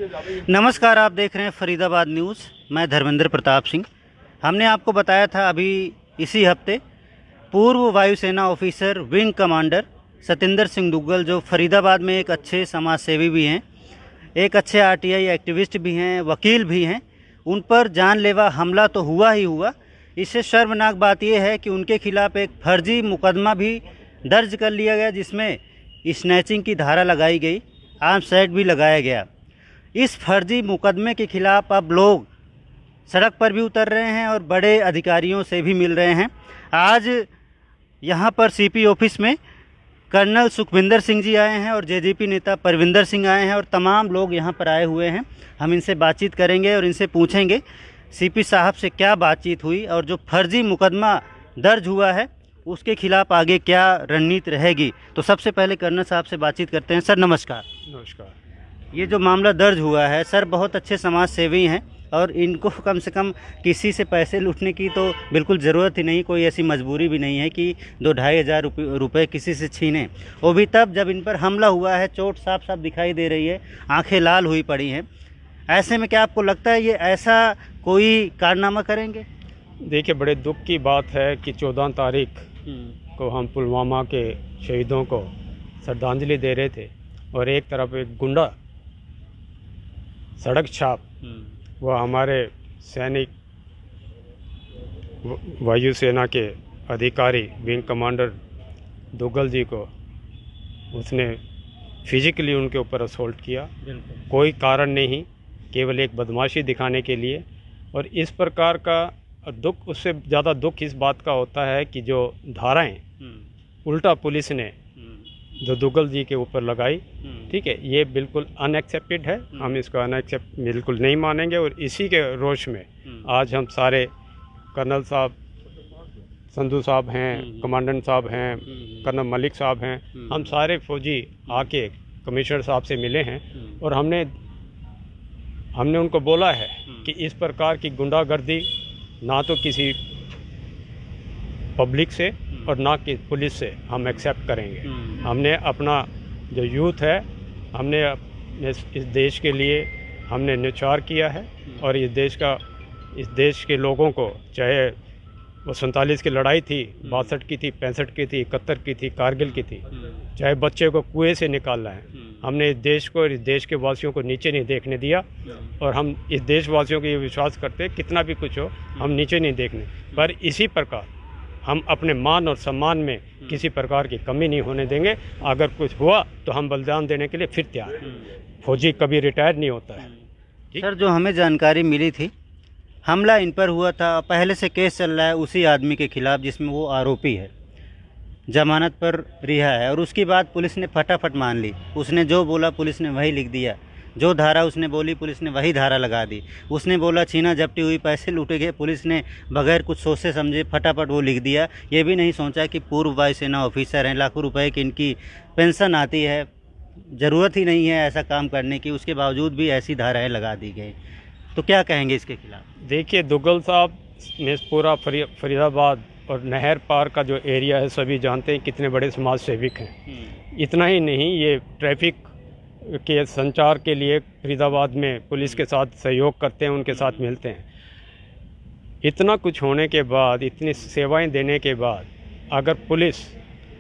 नमस्कार, आप देख रहे हैं फरीदाबाद न्यूज़। मैं धर्मेंद्र प्रताप सिंह। हमने आपको बताया था अभी इसी हफ्ते पूर्व वायुसेना officer wing commander Satinder Singh Duggal, जो फरीदाबाद में एक अच्छे समाज सेवी भी हैं, एक अच्छे आरटीआई एक्टिविस्ट भी हैं, वकील भी हैं, उन पर जानलेवा हमला तो हुआ ही हुआ। इससे शर्मनाक बात यह है कि उनके खिलाफ़ एक फर्जी मुकदमा भी दर्ज कर लिया गया, जिसमें स्नैचिंग की धारा लगाई गई, आर्म्स एक्ट भी लगाया गया। इस फर्जी मुकदमे के खिलाफ़ अब लोग सड़क पर भी उतर रहे हैं और बड़े अधिकारियों से भी मिल रहे हैं। आज यहाँ पर सीपी ऑफिस में कर्नल सुखविंदर सिंह जी आए हैं और जेजेपी नेता परविंदर सिंह आए हैं और तमाम लोग यहाँ पर आए हुए हैं। हम इनसे बातचीत करेंगे और इनसे पूछेंगे सीपी साहब से क्या बातचीत हुई और जो फर्जी मुकदमा दर्ज हुआ है उसके खिलाफ़ आगे क्या रणनीति रहेगी। तो सबसे पहले कर्नल साहब से बातचीत करते हैं। सर नमस्कार। नमस्कार। ये जो मामला दर्ज हुआ है, सर बहुत अच्छे समाज सेवी हैं और इनको कम से कम किसी से पैसे लूटने की तो बिल्कुल ज़रूरत ही नहीं, कोई ऐसी मजबूरी भी नहीं है कि 2-2.5 हज़ार रुपये किसी से छीनें। वो भी तब जब इन पर हमला हुआ है, चोट साफ साफ दिखाई दे रही है, आंखें लाल हुई पड़ी हैं। ऐसे में क्या आपको लगता है ये ऐसा कोई कारनामा करेंगे? देखिए, बड़े दुख की बात है कि 14 तारीख को हम पुलवामा के शहीदों को श्रद्धांजलि दे रहे थे और एक तरफ एक गुंडा सड़क छाप वह हमारे सैनिक वायुसेना के अधिकारी विंग कमांडर दुग्गल जी को उसने फिजिकली उनके ऊपर असोल्ट किया, कोई कारण नहीं, केवल एक बदमाशी दिखाने के लिए। और इस प्रकार का दुख, उससे ज़्यादा दुख इस बात का होता है कि जो धाराएं उल्टा पुलिस ने जो दुग्गल जी के ऊपर लगाई, ठीक है, ये बिल्कुल अनएक्सेप्टेड है। हम इसको अनएक्सेप्ट बिल्कुल नहीं मानेंगे और इसी के रोष में आज हम सारे कर्नल साहब, संधू साहब हैं, कमांडेंट साहब हैं, कर्नल मलिक साहब हैं, हम सारे फौजी आके कमिश्नर साहब से मिले हैं और हमने उनको बोला है कि इस प्रकार की गुंडागर्दी ना तो किसी पब्लिक से और ना कि पुलिस से हम एक्सेप्ट करेंगे। हमने अपना जो यूथ है, हमने इस देश के लिए हमने न्यौछावर किया है और इस देश के लोगों को, चाहे वो 47 की लड़ाई थी, 62 की थी, 65 की थी, 71 की थी, कारगिल की थी, चाहे बच्चे को कुएं से निकालना है, हमने इस देश को और इस देश के वासियों को नीचे नहीं देखने दिया। और हम इस देशवासियों को ये विश्वास करते हैं कितना भी कुछ हो हम नीचे नहीं देखने। पर इसी प्रकार हम अपने मान और सम्मान में किसी प्रकार की कमी नहीं होने देंगे। अगर कुछ हुआ तो हम बलिदान देने के लिए फिर तैयार हैं। फौजी कभी रिटायर नहीं होता है। सर, जो हमें जानकारी मिली थी, हमला इन पर हुआ था, पहले से केस चल रहा है उसी आदमी के खिलाफ़ जिसमें वो आरोपी है, जमानत पर रिहा है, और उसके बाद पुलिस ने फटाफट मान ली। उसने जो बोला पुलिस ने वही लिख दिया, जो धारा उसने बोली पुलिस ने वही धारा लगा दी। उसने बोला छीना झपटी हुई, पैसे लूटे गए, पुलिस ने बगैर कुछ सोचे समझे फटाफट वो लिख दिया। ये भी नहीं सोचा कि पूर्व वायुसेना ऑफिसर हैं, लाखों रुपए की इनकी पेंशन आती है, ज़रूरत ही नहीं है ऐसा काम करने की, उसके बावजूद भी ऐसी धाराएँ लगा दी गई। तो क्या कहेंगे इसके खिलाफ? देखिए, दुग्गल साहब ने पूरा फरीदाबाद और नहर पार का जो एरिया है सभी जानते हैं कितने बड़े समाज सेविक हैं। इतना ही नहीं, ये ट्रैफिक के संचार के लिए फरीदाबाद में पुलिस के साथ सहयोग करते हैं, उनके साथ मिलते हैं। इतना कुछ होने के बाद, इतनी सेवाएं देने के बाद, अगर पुलिस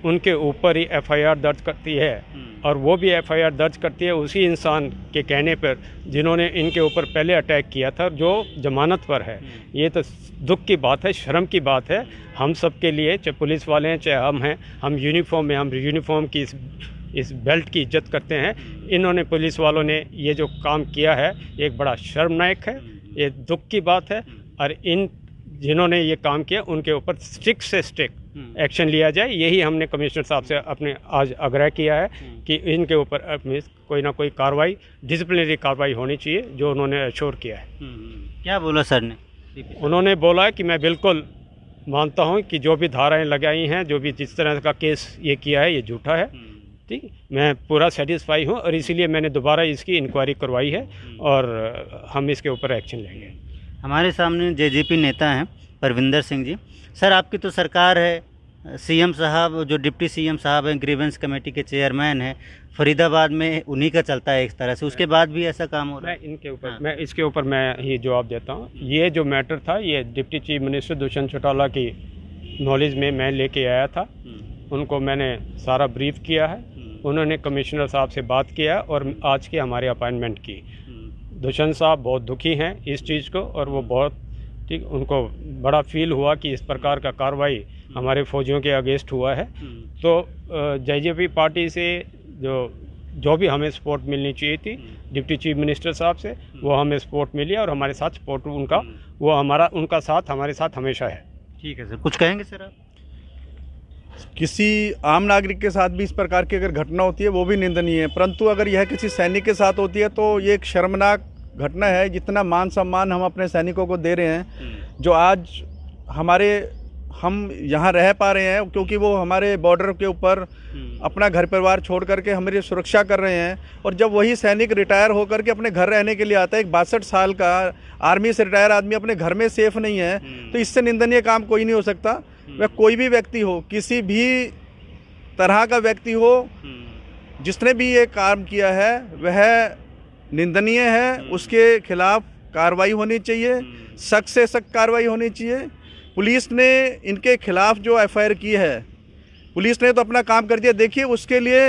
उनके ऊपर ही एफआईआर दर्ज करती है और वो भी एफआईआर दर्ज करती है उसी इंसान के कहने पर जिन्होंने इनके ऊपर पहले अटैक किया था, जो जमानत पर है, ये तो दुख की बात है, शर्म की बात है हम सब के लिए। चाहे पुलिस वाले हैं चाहे हम हैं, हम यूनिफॉर्म में, हम यूनिफॉर्म की इस बेल्ट की इज्जत करते हैं। इन्होंने, पुलिस वालों ने ये जो काम किया है ये एक बड़ा शर्मनाक है, ये दुख की बात है। और इन जिन्होंने ये काम किया उनके ऊपर स्ट्रिक्ट से स्ट्रिक्ट एक्शन लिया जाए, यही हमने कमिश्नर साहब से अपने आज आग्रह किया है कि इनके ऊपर कोई ना कोई कार्रवाई, डिसिप्लिनरी कार्रवाई होनी चाहिए, जो उन्होंने अश्योर किया है। क्या बोला सर ने? उन्होंने बोला कि मैं बिल्कुल मानता हूं कि जो भी धाराएं लगाई हैं, जो भी जिस तरह का केस ये किया है, ये झूठा है, ठीक, मैं पूरा सेटिस्फाई हूं और इसीलिए मैंने दोबारा इसकी इंक्वायरी करवाई है और हम इसके ऊपर एक्शन लेंगे। हमारे सामने जेजेपी नेता हैं परविंदर सिंह जी। सर, आपकी तो सरकार है, सीएम साहब, जो डिप्टी सीएम साहब हैं, ग्रीवेंस कमेटी के चेयरमैन हैं, फरीदाबाद में उन्हीं का चलता है एक तरह से, उसके बाद भी ऐसा काम हो रहा है। मैं इसके ऊपर मैं ही जवाब देता हूँ। ये जो मैटर था, ये deputy chief minister Dushyant Chautala की नॉलेज में मैं लेके आया था। उनको मैंने सारा ब्रीफ किया है, उन्होंने कमिश्नर साहब से बात किया और आज की हमारी अपॉइंटमेंट की। दुष्यंत साहब बहुत दुखी हैं इस चीज़ को, और वो बहुत ठीक, उनको बड़ा फील हुआ कि इस प्रकार का कार्रवाई हमारे फौजियों के अगेंस्ट हुआ है। तो जेजेपी पार्टी से जो भी हमें सपोर्ट मिलनी चाहिए थी डिप्टी चीफ मिनिस्टर साहब से, वो हमें सपोर्ट मिली और हमारे साथ सपोर्ट उनका, वो उनका साथ हमारे साथ हमेशा है। ठीक है सर, कुछ कहेंगे सर आप? किसी आम नागरिक के साथ भी इस प्रकार की अगर घटना होती है वो भी निंदनीय है, परंतु अगर यह किसी सैनिक के साथ होती है तो ये एक शर्मनाक घटना है। जितना मान सम्मान हम अपने सैनिकों को दे रहे हैं, जो आज हम यहाँ रह पा रहे हैं क्योंकि वो हमारे बॉर्डर के ऊपर अपना घर परिवार छोड़ करके हमारी सुरक्षा कर रहे हैं, और जब वही सैनिक रिटायर होकर के अपने घर रहने के लिए आता है, एक 62 साल का आर्मी से रिटायर आदमी अपने घर में सेफ नहीं है, तो इससे निंदनीय काम कोई नहीं हो सकता। वह कोई भी व्यक्ति हो, किसी भी तरह का व्यक्ति हो, जिसने भी ये काम किया है वह निंदनीय है। उसके खिलाफ कार्रवाई होनी चाहिए, सख्त से सख्त कार्रवाई होनी चाहिए। पुलिस ने इनके खिलाफ जो एफआईआर की है, पुलिस ने तो अपना काम कर दिया। देखिए उसके लिए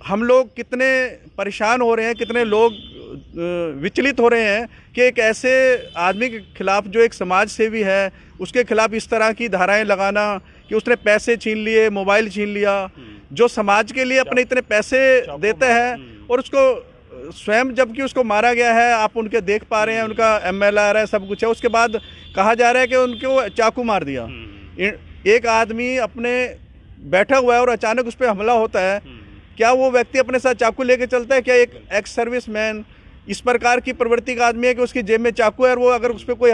हम लोग कितने परेशान हो रहे हैं, कितने लोग विचलित हो रहे हैं कि एक ऐसे आदमी के खिलाफ जो एक समाज सेवी है, उसके खिलाफ इस तरह की धाराएं लगाना कि उसने पैसे छीन लिए, मोबाइल छीन लिया, जो समाज के लिए अपने इतने पैसे देते हैं, और उसको स्वयं जबकि उसको मारा गया है, आप उनके देख पा रहे हैं, उनका MLR है, सब कुछ है, उसके बाद कहा जा रहा है कि उनको चाकू मार दिया। एक आदमी अपने बैठा हुआ है और अचानक उस पर हमला होता है, क्या वो व्यक्ति अपने साथ चाकू लेके चलता है? क्या एक एक्स सर्विसमैन इस प्रकार की प्रवृत्ति का आदमी है कि उसकी जेब में चाकू है और वो अगर उस पर कोई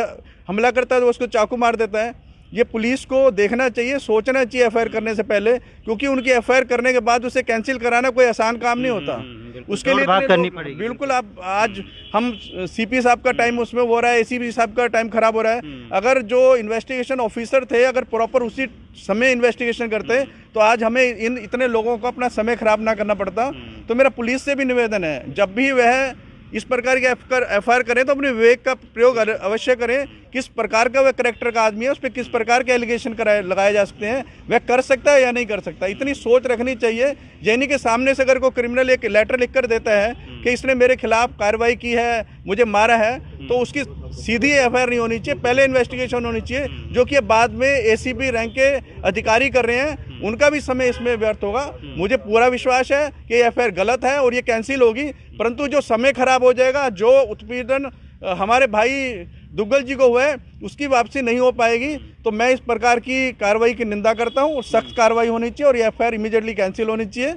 हमला करता है तो उसको चाकू मार देता है? ये पुलिस को देखना चाहिए, सोचना चाहिए एफआईआर करने से पहले, क्योंकि उनकी एफआईआर करने के बाद उसे कैंसिल कराना कोई आसान काम नहीं होता। उसके लिए बात करनी पड़ेगी। बिल्कुल। आप आज हम CP साहब का टाइम उसमें हो रहा है, ACP साहब का टाइम खराब हो रहा है। अगर जो इन्वेस्टिगेशन ऑफिसर थे अगर प्रॉपर उसी समय इन्वेस्टिगेशन करते तो आज हमें इन इतने लोगों को अपना समय खराब ना करना पड़ता। तो मेरा पुलिस से भी निवेदन है, जब भी वह इस प्रकार की एफआईआर करें तो अपने विवेक का प्रयोग अवश्य करें। किस प्रकार का वह करेक्टर का आदमी है, उस पर किस प्रकार के एलिगेशन लगाए जा सकते हैं, वह कर सकता है या नहीं कर सकता, इतनी सोच रखनी चाहिए। जैनी के सामने से अगर कोई क्रिमिनल एक लेटर लिख कर देता है कि इसने मेरे खिलाफ कार्रवाई की है, मुझे मारा है, तो उसकी सीधी एफआईआर नहीं होनी चाहिए, पहले इन्वेस्टिगेशन होनी चाहिए, जो कि बाद में ACP रैंक के अधिकारी कर रहे हैं, उनका भी समय इसमें व्यर्थ होगा। मुझे पूरा विश्वास है कि एफआईआर गलत है और ये कैंसिल होगी, परंतु जो समय खराब हो जाएगा, जो उत्पीड़न हमारे भाई दुग्गल जी को हुआ है, उसकी वापसी नहीं हो पाएगी। तो मैं इस प्रकार की कार्रवाई की निंदा करता हूँ, सख्त कार्रवाई होनी चाहिए और ये एफआईआर इमीडिएटली कैंसिल होनी चाहिए।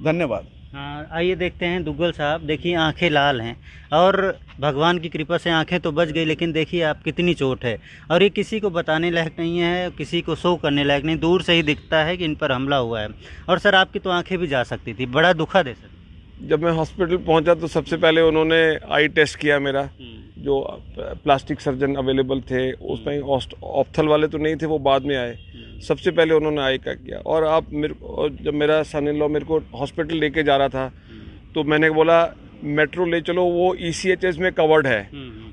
धन्यवाद। हाँ, आइए देखते हैं दुग्गल साहब। देखिए आंखें लाल हैं और भगवान की कृपा से आंखें तो बच गई, लेकिन देखिए आप कितनी चोट है, और ये किसी को बताने लायक नहीं है, किसी को शो करने लायक नहीं, दूर से ही दिखता है कि इन पर हमला हुआ है। और सर आपकी तो आंखें भी जा सकती थी, बड़ा दुखद है सर। जब मैं हॉस्पिटल पहुंचा तो सबसे पहले उन्होंने आई टेस्ट किया मेरा, जो प्लास्टिक सर्जन अवेलेबल थे उसमें, ऑप्थल वाले तो नहीं थे, वो बाद में आए। सबसे पहले उन्होंने आई का किया। और आप जब मेरा सन इन लॉ मेरे को हॉस्पिटल लेके जा रहा था तो मैंने बोला मेट्रो ले चलो, वो ECHS में कवर्ड है,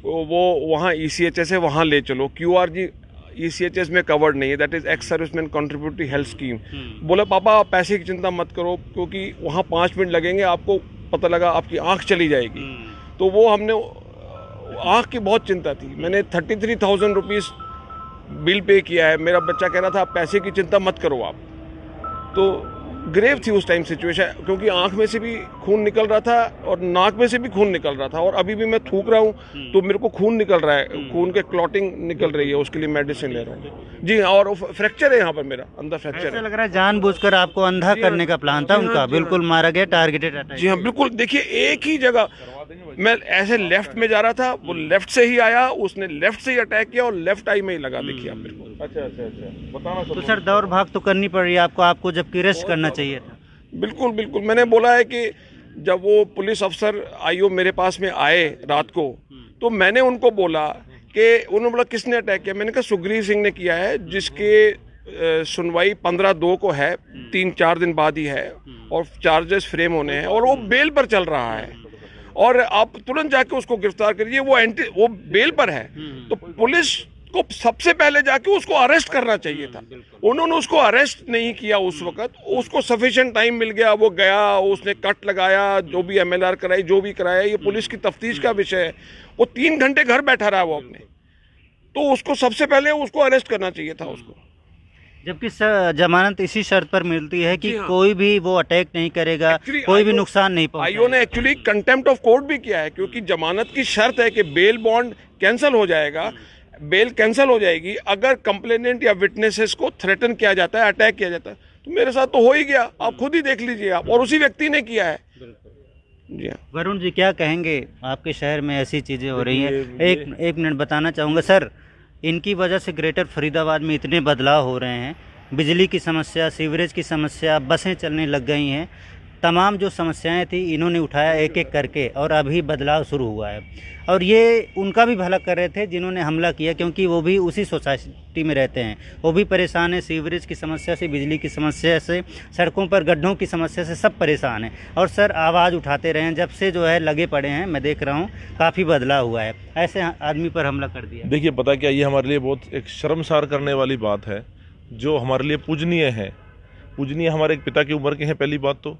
वो वहाँ ECHS है, वहाँ ले चलो। QRG ECHS में कवर्ड नहीं है, that is ex serviceman contributory health scheme. बोला पापा आप पैसे की चिंता मत करो, क्योंकि वहाँ 5 मिनट लगेंगे, आपको पता लगा आपकी आँख चली जाएगी। तो वो हमने, आँख की बहुत चिंता थी, मैंने 33,000 रुपीज़ बिल पे किया है। मेरा बच्चा कह रहा था आप पैसे की चिंता मत करो आप। तो ग्रेव थी उस टाइम सिचुएशन, क्योंकि आंख में से भी खून निकल रहा था और नाक में से भी खून निकल रहा था, और अभी भी मैं थूक रहा हूँ तो मेरे को खून निकल रहा है, खून के क्लॉटिंग निकल रही है, उसके लिए मेडिसिन ले रहा हूँ जी। और फ्रैक्चर है यहाँ पर, मेरा अंदर फ्रैक्चर है। लग रहा है जानबूझकर आपको अंधा करने का प्लान था उनका, बिल्कुल मारा गया, टारगेटेड अटैक। जी हाँ बिल्कुल। देखिए एक ही जगह मैं ऐसे लेफ्ट में जा रहा था, वो लेफ्ट से ही आया, उसने लेफ्ट से ही अटैक किया और लेफ्ट आई में ही लगा। देखिए आप मेरे को। अच्छा बताना। तो सर दौड़ भाग तो करनी पड़ रही है आपको जबकि रेस्ट करना चाहिए था। बिल्कुल बिल्कुल। मैंने बोला है कि जब वो पुलिस अफसर IO मेरे पास में आए रात को, तो मैंने उनको बोला कि, उन्होंने बोला किसने अटैक किया, मैंने कहा सुग्रीव सिंह ने किया है, जिसके सुनवाई 15/2 को है, 3-4 दिन बाद ही है, और चार्जेस फ्रेम होने हैं और वो बेल पर चल रहा है, और आप तुरंत जाके उसको गिरफ्तार करिए। वो बेल पर है, तो पुलिस को सबसे पहले जाके उसको अरेस्ट करना चाहिए था। उन्होंने उसको अरेस्ट नहीं किया उस वक्त, उसको सफिशिएंट टाइम मिल गया, वो गया, उसने कट लगाया, जो भी MLR कराई, जो भी कराया, ये पुलिस की तफ्तीश का विषय है। वो 3 घंटे घर बैठा रहा वो अपने, तो उसको सबसे पहले उसको अरेस्ट करना चाहिए था उसको। जबकि जमानत इसी शर्त पर मिलती है कि हाँ। कोई भी वो अटैक नहीं करेगा, कोई भी नुकसान नहीं पहुंचाएगा। आईओ ने एक्चुअली कंटेम्प्ट ऑफ कोर्ट भी किया है, क्योंकि जमानत की शर्त है कि बेल बॉन्ड कैंसिल हो जाएगा, बेल कैंसिल हो जाएगी अगर कंप्लेनेंट या विटनेसेस को थ्रेटन किया जाता है, अटैक किया जाता है। तो मेरे साथ तो हो ही गया, आप खुद ही देख लीजिए आप, और उसी व्यक्ति ने किया है। जी हाँ। वरुण जी, क्या कहेंगे, आपके शहर में ऐसी चीज़ें हो रही हैं? एक मिनट बताना चाहूँगा सर, इनकी वजह से ग्रेटर फरीदाबाद में इतने बदलाव हो रहे हैं। बिजली की समस्या, सीवरेज की समस्या, बसें चलने लग गई हैं, तमाम जो समस्याएं थी इन्होंने उठाया एक एक करके, और अभी बदलाव शुरू हुआ है। और ये उनका भी भला कर रहे थे जिन्होंने हमला किया, क्योंकि वो भी उसी सोसाइटी में रहते हैं, वो भी परेशान है। सीवरेज की समस्या से, बिजली की समस्या से, सड़कों पर गड्ढों की समस्या से सब परेशान हैं। और सर आवाज़ उठाते रहे हैं, जब से जो है लगे पड़े हैं, मैं देख रहा हूँ काफ़ी बदलाव हुआ है। ऐसे आदमी पर हमला कर दिया। देखिए, पता क्या, ये हमारे लिए बहुत एक शर्मसार करने वाली बात है, जो हमारे लिए पूजनीय है। पूजनीय हमारे एक पिता की उम्र के हैं, पहली बात तो,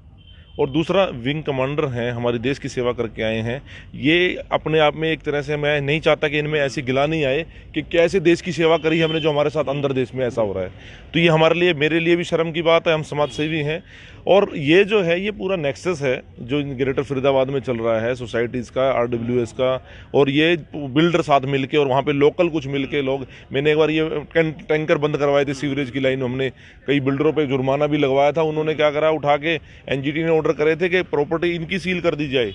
और दूसरा विंग कमांडर हैं, हमारे देश की सेवा करके आए हैं। ये अपने आप में एक तरह से, मैं नहीं चाहता कि इनमें ऐसी गिलानी आए कि कैसे देश की सेवा करी हमने, जो हमारे साथ अंदर देश में ऐसा हो रहा है। तो ये हमारे लिए, मेरे लिए भी शर्म की बात है। हम समाज सेवी हैं, और ये जो है, ये पूरा नेक्सस है जो ग्रेटर फरीदाबाद में चल रहा है, सोसाइटीज़ का, RWS का, और ये बिल्डर साथ मिलके, और वहाँ पे लोकल कुछ मिलके लोग। मैंने एक बार ये टैंकर बंद करवाए थे सीवरेज की लाइन, हमने कई बिल्डरों पे जुर्माना भी लगवाया था। उन्होंने क्या करा, उठा के NGT ने ऑर्डर करे थे कि प्रॉपर्टी इनकी सील कर दी जाए,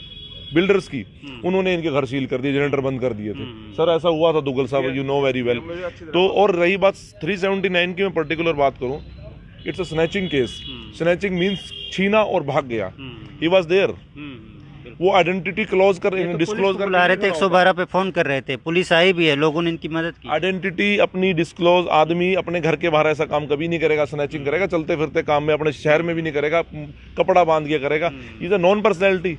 बिल्डर्स की। उन्होंने इनके घर सील कर दिए, जनरेटर बंद कर दिए थे। सर ऐसा हुआ था दुग्गल साहब, यू नो वेरी वेल। तो और रही बात 379 की, मैं पर्टिकुलर बात करूँ, it's a snatching case. Snatching means छीना और भाग गया। He was there. वो आइडेंटिटी क्लोज कर, डिस्क्लोज कर बुला रहे थे, 112 पे फोन कर रहे थे, पुलिस आई भी है, लोगों ने इनकी मदद की। आइडेंटिटी अपनी डिस्क्लोज, आदमी अपने घर के बाहर ऐसा काम कभी नहीं करेगा, स्नैचिंग करेगा चलते फिरते काम में, अपने शहर में भी नहीं करेगा, कपड़ा बांध के करेगा। Is a non personality.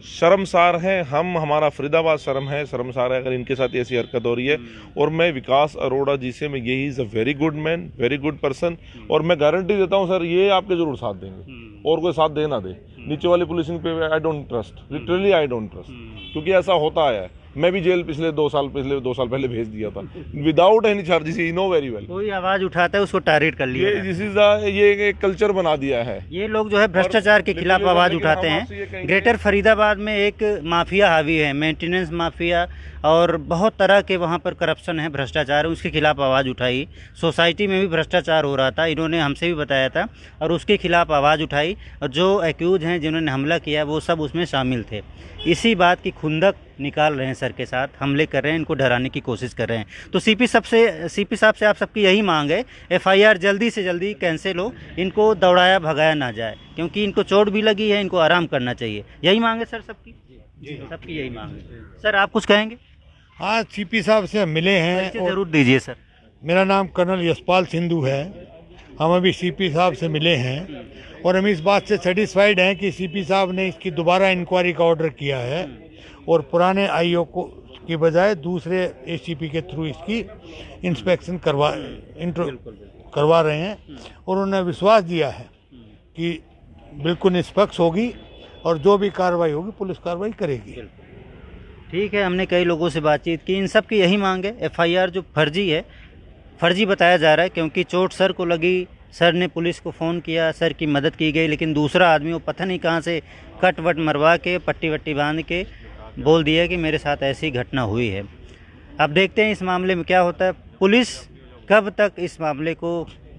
शर्मसार है हम, हमारा फरीदाबाद शर्म है, शर्मसार है अगर इनके साथ ऐसी हरकत हो रही है। और मैं विकास अरोड़ा जी से, मैं यही, is a very good man, very good person, और मैं गारंटी देता हूँ सर, ये आपके जरूर साथ देंगे, और कोई साथ दे ना दे। नीचे वाली पुलिसिंग पे I don't trust, literally I don't trust, क्योंकि ऐसा होता है। मैं भी जेल पिछले 2 साल पहले भेज दिया था, without any charges, you know very well. कोई आवाज उठाता है उसको टारगेट कर लिया। ये एक कल्चर बना दिया है। ये लोग जो है भ्रष्टाचार के खिलाफ आवाज उठाते हैं। ग्रेटर फरीदाबाद में एक माफिया हावी है, मेंटेनेंस माफिया, और बहुत तरह के वहाँ पर करप्शन है, भ्रष्टाचार है, उसके खिलाफ आवाज़ उठाई। सोसाइटी में भी भ्रष्टाचार हो रहा था, इन्होंने हमसे भी बताया था, और उसके खिलाफ आवाज़ उठाई। और जो एक्यूज हैं, जिन्होंने हमला किया, वो सब उसमें शामिल थे। इसी बात की खुंदक निकाल रहे हैं, सर के साथ हमले कर रहे हैं, इनको डराने की कोशिश कर रहे हैं। तो सीपी साहब से आप सबकी यही मांग है, FIR जल्दी से जल्दी कैंसिल हो, इनको दौड़ाया भगाया ना जाए, क्योंकि इनको चोट भी लगी है, इनको आराम करना चाहिए। यही मांग है सर सबकी? जी, सबकी यही मांग है। सर आप कुछ कहेंगे? हाँ, CP साहब से हम मिले हैं। ज़रूर दीजिए सर। मेरा नाम कर्नल यशपाल सिंधु है। हम अभी CP साहब से मिले हैं, और हम इस बात से सेटिस्फाइड हैं कि CP साहब ने इसकी दोबारा इंक्वायरी का ऑर्डर किया है, और पुराने IO को की बजाय दूसरे ACP के थ्रू इसकी इंस्पेक्शन करवा रहे हैं। और उन्होंने विश्वास दिया है कि बिल्कुल निष्पक्ष होगी, और जो भी कार्रवाई होगी पुलिस कार्रवाई करेगी। ठीक है, हमने कई लोगों से बातचीत की, इन सब की यही मांग है। FIR जो फर्जी है, फर्जी बताया जा रहा है, क्योंकि चोट सर को लगी, सर ने पुलिस को फ़ोन किया, सर की मदद की गई, लेकिन दूसरा आदमी वो पता नहीं कहाँ से कट वट मरवा के, पट्टी वट्टी बांध के बोल दिया कि मेरे साथ ऐसी घटना हुई है। अब देखते हैं इस मामले में क्या होता है। पुलिस कब तक इस मामले को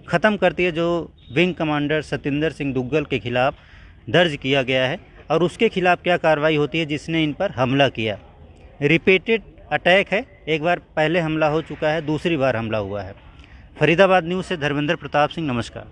ख़त्म करती है, जो विंग कमांडर सतिंदर सिंह दुग्गल के खिलाफ दर्ज किया गया है, और उसके खिलाफ क्या कार्रवाई होती है जिसने इन पर हमला किया। रिपीटेड अटैक है, एक बार पहले हमला हो चुका है, दूसरी बार हमला हुआ है। फरीदाबाद न्यूज़ से धर्मेंद्र प्रताप सिंह, नमस्कार।